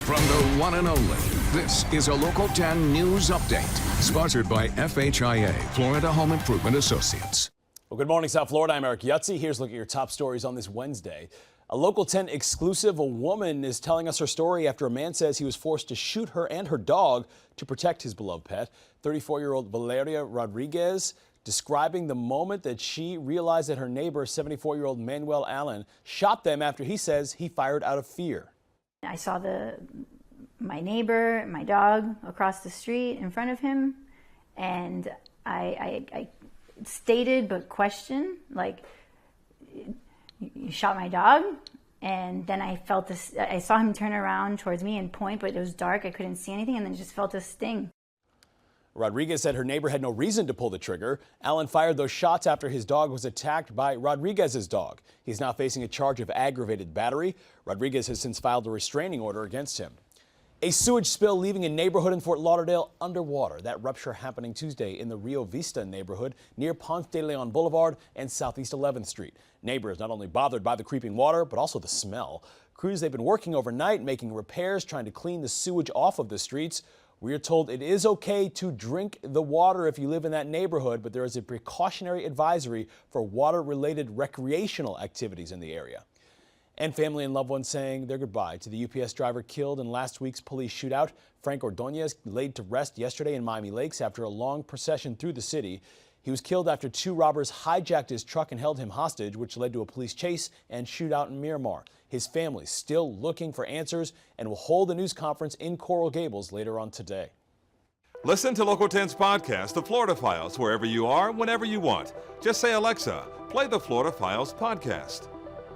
From the one and only, this is a Local 10 News Update, sponsored by FHIA, Florida Home Improvement Associates. Well, good morning, South Florida. I'm Eric Yutzi. Here's a look at your top stories on this Wednesday. A Local 10 exclusive. A woman is telling us her story after a man says he was forced to shoot her and her dog to protect his beloved pet. 34-year-old Valeria Rodriguez describing the moment that she realized that her neighbor, 74-year-old Manuel Allen, shot them after he says he fired out of fear. I saw my neighbor, my dog across the street in front of him, and I stated but questioned, like, you shot my dog? And then I felt this, I saw him turn around towards me and point, but it was dark, I couldn't see anything, and then just felt a sting. Rodriguez said her neighbor had no reason to pull the trigger. Allen fired those shots after his dog was attacked by Rodriguez's dog. He's now facing a charge of aggravated battery. Rodriguez has since filed a restraining order against him. A sewage spill leaving a neighborhood in Fort Lauderdale underwater. That rupture happening Tuesday in the Rio Vista neighborhood near Ponce de Leon Boulevard and Southeast 11th Street. Neighbors not only bothered by the creeping water, but also the smell. Crews, they've been working overnight, making repairs, trying to clean the sewage off of the streets. We are told it is okay to drink the water if you live in that neighborhood, but there is a precautionary advisory for water-related recreational activities in the area. And family and loved ones saying their goodbye to the UPS driver killed in last week's police shootout. Frank Ordonez laid to rest yesterday in Miami Lakes after a long procession through the city. He was killed after two robbers hijacked his truck and held him hostage, which led to a police chase and shootout in Miramar. His family still looking for answers and will hold a news conference in Coral Gables later on today. Listen to Local 10's podcast, The Florida Files, wherever you are, whenever you want. Just say, Alexa, play the Florida Files podcast.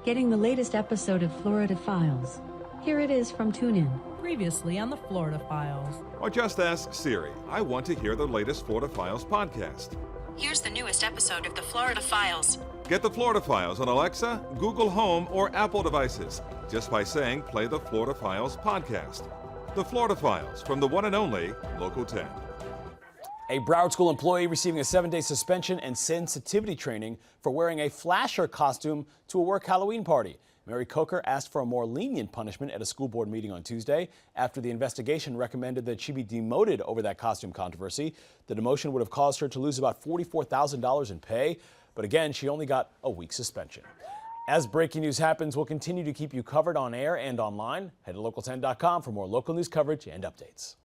Getting the latest episode of Florida Files. Here it is from TuneIn. Previously on the Florida Files. Or just ask Siri, I want to hear the latest Florida Files podcast. Here's the newest episode of the Florida Files. Get the Florida Files on Alexa, Google Home, or Apple devices just by saying play the Florida Files podcast. The Florida Files from the one and only Local 10. A Broward School employee receiving a 7-day suspension and sensitivity training for wearing a flasher costume to a work Halloween party. Mary Coker asked for a more lenient punishment at a school board meeting on Tuesday after the investigation recommended that she be demoted over that costume controversy. The demotion would have caused her to lose about $44,000 in pay, but again, she only got a week's suspension. As breaking news happens, we'll continue to keep you covered on air and online. Head to local10.com for more local news coverage and updates.